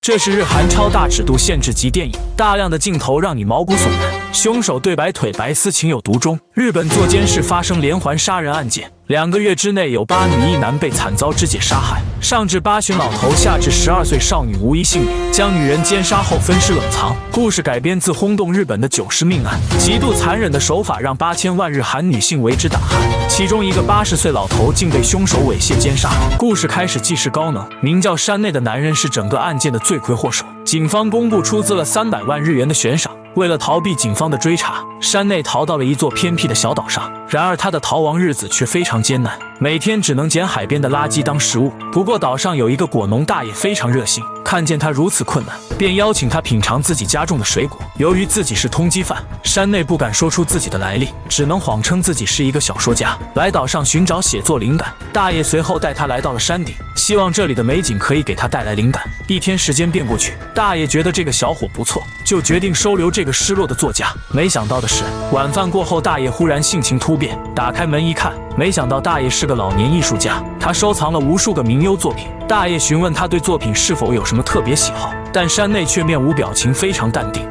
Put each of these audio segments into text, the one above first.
这是日韩超大尺度限制级电影，大量的镜头让你毛骨悚然。凶手对白腿白丝情有独钟。日本作监室发生连环杀人案件，2个月之内有8女1男被惨遭肢解杀害，上至8旬老头，下至12岁少女无一幸免，将女人奸杀后分尸冷藏。故事改编自轰动日本的90命案，极度残忍的手法让8000万日韩女性为之胆寒。其中一个80岁老头竟被凶手猥亵奸杀。故事开始既视高能，名叫山内的男人是整个案件的罪魁祸首。警方公布出资了300万日元的悬赏。为了逃避警方的追查，山内逃到了一座偏僻的小岛上。然而他的逃亡日子却非常艰难，每天只能捡海边的垃圾当食物。不过岛上有一个果农大爷非常热心，看见他如此困难，便邀请他品尝自己家种的水果。由于自己是通缉犯，山内不敢说出自己的来历，只能谎称自己是一个小说家，来岛上寻找写作灵感。大爷随后带他来到了山顶，希望这里的美景可以给他带来灵感。1天时间便过去，大爷觉得这个小伙不错，就决定收留这个失落的作家。没想到的是，晚饭过后，大爷忽然性情突变，打开门一看，没想到大爷是个老年艺术家，他收藏了无数个名优作品。大爷询问他对作品是否有什么特别喜好，但山内却面无表情，非常淡定。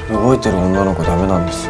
覚えてる女の子ダメなんです。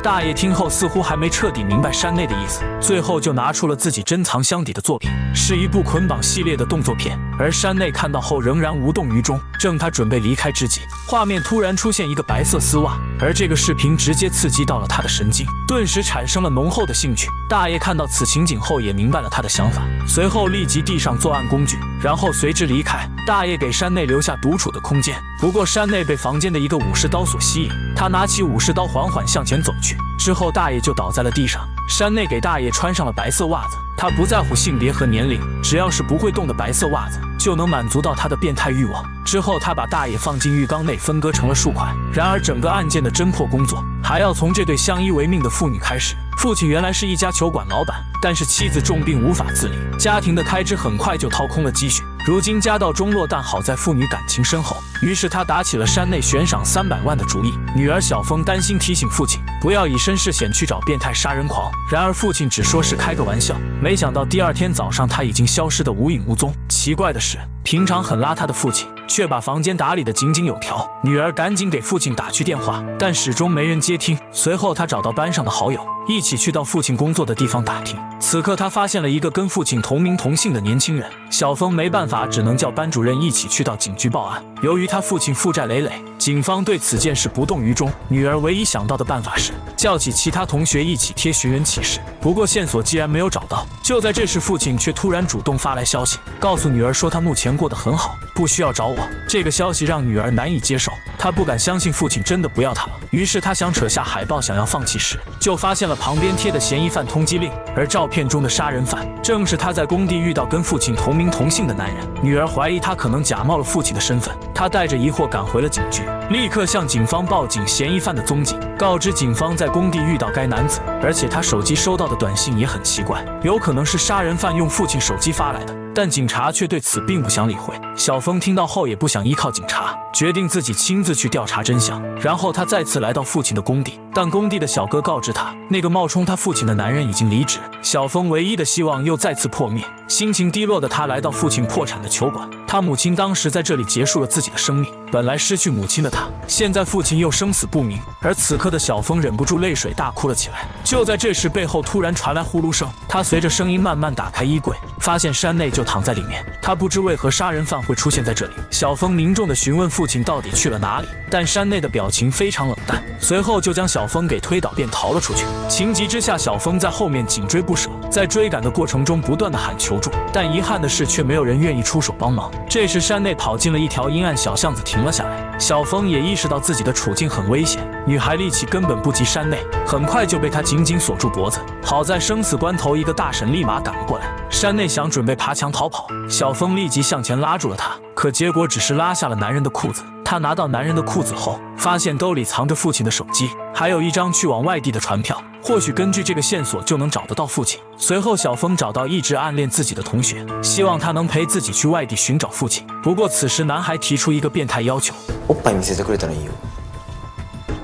大爷听后似乎还没彻底明白山内的意思，最后就拿出了自己珍藏箱底的作品，是一部捆绑系列的动作片。而山内看到后仍然无动于衷，正他准备离开之际，画面突然出现一个白色丝袜，而这个视频直接刺激到了他的神经，顿时产生了浓厚的兴趣。大爷看到此情景后也明白了他的想法，随后立即递上作案工具，然后随之离开。大爷给山内留下独处的空间，不过山内被房间的一个武士刀所吸引，他拿起武士刀缓缓向前走去，之后大爷就倒在了地上。山内给大爷穿上了白色袜子，他不在乎性别和年龄，只要是不会动的白色袜子就能满足到他的变态欲望。之后他把大爷放进浴缸内，分割成了数块。然而整个案件的侦破工作还要从这对相依为命的父女开始。父亲原来是一家球馆老板，但是妻子重病无法自理，家庭的开支很快就掏空了积蓄，如今家道中落，但好在父女感情深厚，于是他打起了山内悬赏300万的主意。女儿小峰担心提醒父亲不要以身试险去找变态杀人狂，然而父亲只说是开个玩笑，没想到第2天早上他已经消失得无影无踪。奇怪的是，平常很邋遢的父亲却把房间打理得井井有条。女儿赶紧给父亲打去电话，但始终没人接听。随后他找到班上的好友，一起去到父亲工作的地方打听。此刻他发现了一个跟父亲同名同姓的年轻人。小峰没办法，只能叫班主任一起去到警局报案。由于他父亲负债累累，警方对此件事不动于衷。女儿唯一想到的办法是叫起其他同学一起贴寻人启事，不过线索既然没有找到。就在这时，父亲却突然主动发来消息，告诉女儿说他目前过得很好，不需要找我。这个消息让女儿难以接受，她不敢相信父亲真的不要她了。于是她想扯下海报想要放弃时，就发现了旁边贴的嫌疑犯通缉令，而照片中的杀人犯正是她在工地遇到跟父亲同名同姓的男人。女儿怀疑他可能假冒了父亲的身份，她带着疑惑赶回了警局，立刻向警方报警嫌疑犯的踪迹，告知警方在工地遇到该男子，而且他手机收到的短信也很奇怪，有可能是杀人犯用父亲手机发来的。但警察却对此并不想理会。小峰听到后也不想依靠警察，决定自己亲自去调查真相。然后他再次来到父亲的工地，但工地的小哥告知他，那个冒充他父亲的男人已经离职。小峰唯一的希望又再次破灭，心情低落的他来到父亲破产的球馆。他母亲当时在这里结束了自己的生命，本来失去母亲的他，现在父亲又生死不明。而此刻的小峰忍不住泪水大哭了起来。就在这时，背后突然传来呼噜声，他随着声音慢慢打开衣柜，发现山内就躺在里面。他不知为何杀人犯会出现在这里。小峰凝重地询问父亲到底去了哪里，但山内的表情非常冷淡，随后就将小峰给推倒便逃了出去。情急之下，小峰在后面紧追不舍，在追赶的过程中不断地喊求助，但遗憾的是却没有人愿意出手帮忙。这时山内跑进了一条阴暗小巷子停了下来，小峰也意识到自己的处境很危险，女孩力气根本不及山内，很快就被他紧紧锁住脖子。好在生死关头，一个大婶立马赶了过来。山内想准备爬墙逃跑，小峰立即向前拉住了他，可结果只是拉下了男人的裤子。他拿到男人的裤子后，发现兜里藏着父亲的手机，还有一张去往外地的船票，或许根据这个线索就能找得到父亲。随后小峰找到一直暗恋自己的同学，希望他能陪自己去外地寻找父亲。不过此时男孩提出一个变态要求，おっぱい見せてくれたらいいよ。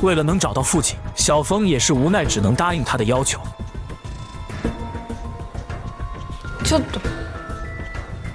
为了能找到父亲，小峰也是无奈只能答应他的要求。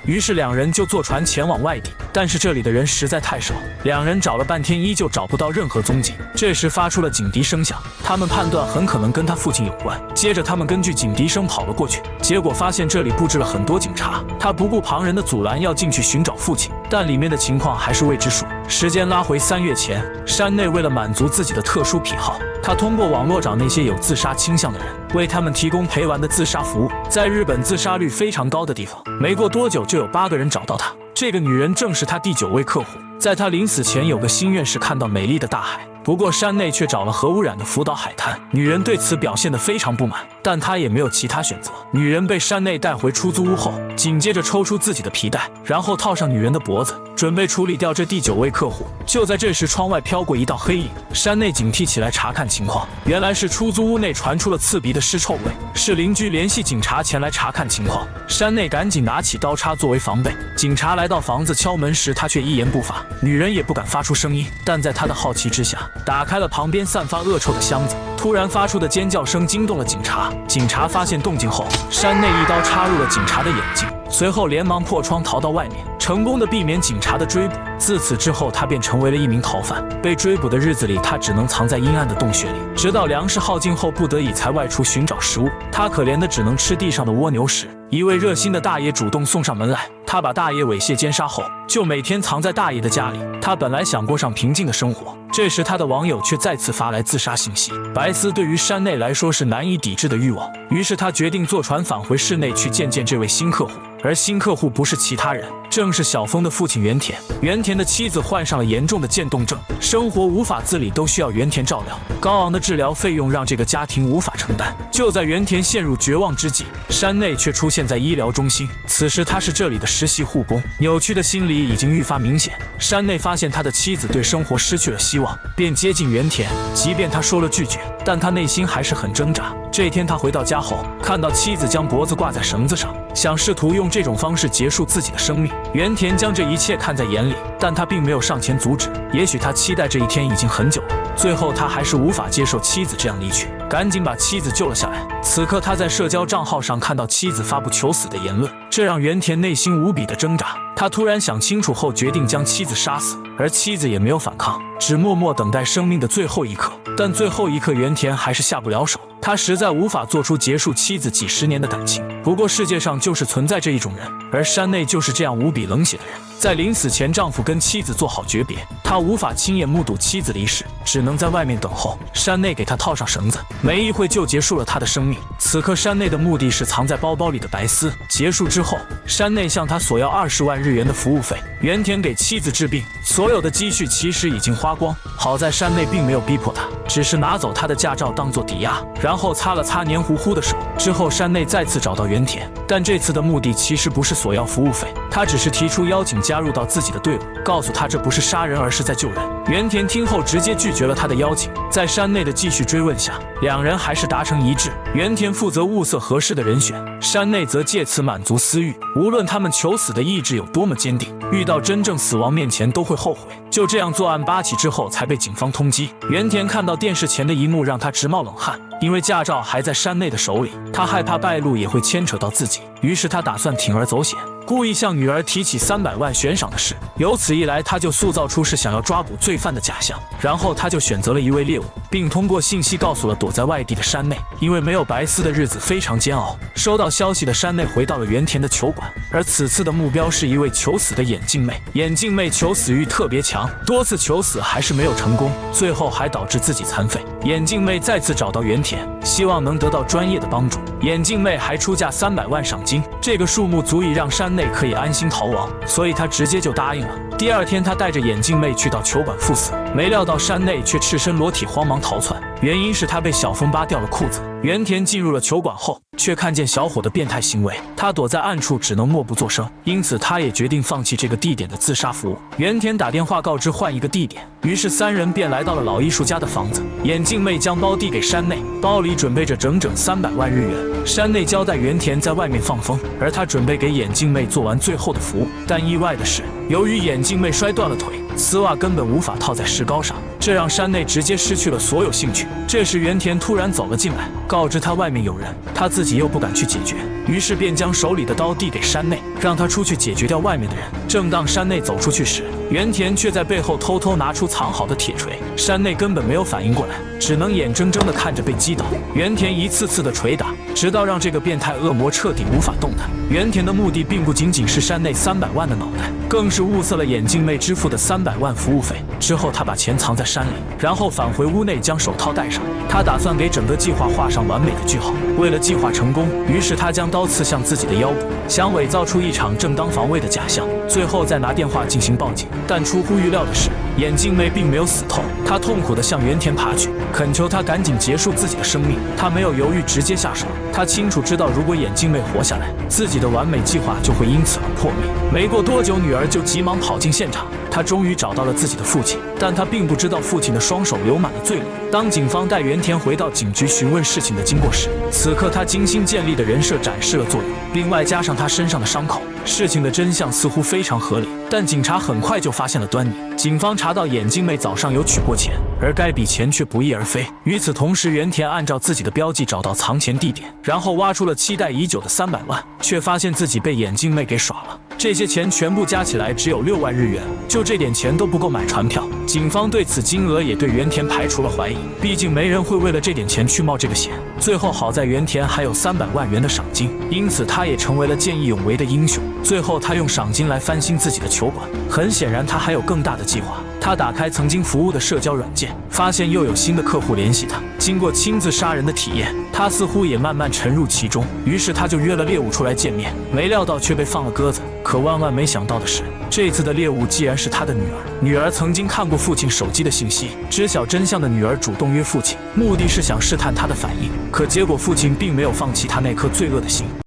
于是两人就坐船前往外地。但是这里的人实在太少，两人找了半天依旧找不到任何踪迹。这时发出了警笛声响，他们判断很可能跟他父亲有关。接着他们根据警笛声跑了过去，结果发现这里布置了很多警察。他不顾旁人的阻拦，要进去寻找父亲，但里面的情况还是未知数。时间拉回3月前，山内为了满足自己的特殊癖好，他通过网络找那些有自杀倾向的人，为他们提供陪玩的自杀服务。在日本自杀率非常高的地方，没过多久就有8个人找到他。这个女人正是他第9位客户。在他临死前有个心愿是看到美丽的大海，不过山内却找了核污染的福岛海滩。女人对此表现得非常不满，但她也没有其他选择。女人被山内带回出租屋后，紧接着抽出自己的皮带，然后套上女人的脖子，准备处理掉这第9位客户。就在这时，窗外飘过一道黑影，山内警惕起来查看情况，原来是出租屋内传出了刺鼻的尸臭味，是邻居联系警察前来查看情况。山内赶紧拿起刀叉作为防备。警察来到房子敲门时，他却一言不发，女人也不敢发出声音，但在他的好奇之下，打开了旁边散发恶臭的箱子。突然发出的尖叫声惊动了警察。警察发现动静后，山内一刀插入了警察的眼睛，随后连忙破窗逃到外面，成功的避免警察的追捕。自此之后，他便成为了一名逃犯。被追捕的日子里，他只能藏在阴暗的洞穴里，直到粮食耗尽后，不得已才外出寻找食物。他可怜的只能吃地上的蜗牛屎。一位热心的大爷主动送上门来，他把大爷猥亵奸杀后，就每天藏在大爷的家里。他本来想过上平静的生活，这时他的网友却再次发来自杀信息。白丝对于山内来说是难以抵制的欲望，于是他决定坐船返回市内去见见这位新客户。而新客户不是其他人，正是小峰的父亲原田。原田的妻子患上了严重的渐冻症，生活无法自理，都需要原田照料。高昂的治疗费用让这个家庭无法承担。就在原田陷入绝望之际，山内却出现在医疗中心。此时他是这里的实习护工，扭曲的心理已经愈发明显。山内发现他的妻子对生活失去了希望，便接近原田。即便他说了拒绝，但他内心还是很挣扎。这天他回到家后，看到妻子将脖子挂在绳子上，想试图用这种方式结束自己的生命。原田将这一切看在眼里，但他并没有上前阻止。也许他期待这一天已经很久了，最后他还是无法接受妻子这样离去，赶紧把妻子救了下来。此刻他在社交账号上看到妻子发布求死的言论，这让原田内心无比的挣扎。他突然想清楚后，决定将妻子杀死，而妻子也没有反抗，只默默等待生命的最后一刻。但最后一刻，原田还是下不了手。他实在无法做出结束妻子几10年的感情。不过世界上就是存在这一种人，而山内就是这样无比冷血的人。在临死前，丈夫跟妻子做好诀别，他无法亲眼目睹妻子离世，只能在外面等候。山内给他套上绳子，没一会就结束了他的生命。此刻山内的目的是藏在包包里的白丝。结束之后，山内向他索要20万日元的服务费。原田给妻子治病，所有的积蓄其实已经花光。好在山内并没有逼迫他，只是拿走他的驾照当做抵押，然后擦了擦黏糊糊的手。之后山内再次找到原田，但这次的目的其实不是索要服务费，他只是提出邀请加入到自己的队伍，告诉他这不是杀人，而是在救人。原田听后直接拒绝了他的邀请。在山内的继续追问下，两人还是达成一致。原田负责物色合适的人选，山内则借此满足私欲。无论他们求死的意志有多么坚定，遇到真正死亡面前都会后悔。就这样作案8起之后才被警方通缉。原田看到电视前的一幕让他直冒冷汗，因为驾照还在山内的手里，他害怕败露也会牵扯到自己，于是他打算铤而走险，故意向女儿提起300万悬赏的事。由此一来，他就塑造出是想要抓捕罪犯的假象。然后他就选择了一位猎物，并通过信息告诉了躲在外地的山内。因为没有白丝的日子非常煎熬，收到消息的山内回到了原田的球馆，而此次的目标是一位求死的眼镜妹。眼镜妹求死欲特别强，多次求死还是没有成功，最后还导致自己残废。眼镜妹再次找到原田，希望能得到专业的帮助。眼镜妹还出价300万赏金，这个数目足以让山内可以安心逃亡，所以他直接就答应了。第二天，他带着眼镜妹去到球馆赴死，没料到山内却赤身裸体慌忙逃窜，原因是他被小峰扒掉了裤子。原田进入了球馆后，却看见小伙的变态行为，他躲在暗处只能默不作声，因此他也决定放弃这个地点的自杀服务。原田打电话告知换一个地点，于是3人便来到了老艺术家的房子。眼镜妹将包递给山内，包里准备着整整300万日元。山内交代原田在外面放风，而他准备给眼镜妹做完最后的服务。但意外的是，由于眼镜妹摔断了腿，丝袜根本无法套在石膏上，这让山内直接失去了所有兴趣。这时原田突然走了进来，告知他外面有人，他自己又不敢去解决，于是便将手里的刀递给山内，让他出去解决掉外面的人。正当山内走出去时，原田却在背后偷偷拿出藏好的铁锤，山内根本没有反应过来，只能眼睁睁地看着被击倒。原田一次次的捶打，直到让这个变态恶魔彻底无法动弹。原田的目的并不仅仅是山内300万的脑袋，更是物色了眼镜妹支付的300万服务费。之后他把钱藏在山里，然后返回屋内将手套戴上。他打算给整个计划画上完美的句号。为了计划成功，于是他将刀刺向自己的腰部，想伪造出一场正当防卫的假象，最后再拿电话进行报警。但出乎预料的是，眼镜妹并没有死透，她痛苦地向原田爬去，恳求他赶紧结束自己的生命。他没有犹豫，直接下手。他清楚知道，如果眼镜妹活下来，自己的完美计划就会因此而破灭。没过多久，女儿就急忙跑进现场。他终于找到了自己的父亲，但他并不知道父亲的双手流满了罪恶。当警方带原田回到警局询问事情的经过时，此刻他精心建立的人设展示了作用，并外加上他身上的伤口，事情的真相似乎非常合理。但警察很快就发现了端倪，警方查到眼镜妹早上有取过钱，而该笔钱却不翼而飞。与此同时，原田按照自己的标记找到藏钱地点，然后挖出了期待已久的300万，却发现自己被眼镜妹给耍了。这些钱全部加起来只有6万日元，就这点钱都不够买船票。警方对此金额也对原田排除了怀疑，毕竟没人会为了这点钱去冒这个险。最后好在原田还有300万元的赏金，因此他也成为了见义勇为的英雄。最后他用赏金来翻新自己的球馆，很显然他还有更大的计划。他打开曾经服务的社交软件，发现又有新的客户联系他。经过亲自杀人的体验，他似乎也慢慢沉入其中，于是他就约了猎物出来见面，没料到却被放了鸽子。可万万没想到的是，这次的猎物既然是他的女儿。女儿曾经看过父亲手机的信息，知晓真相的女儿主动约父亲，目的是想试探他的反应。可结果父亲并没有放弃他那颗罪恶的心。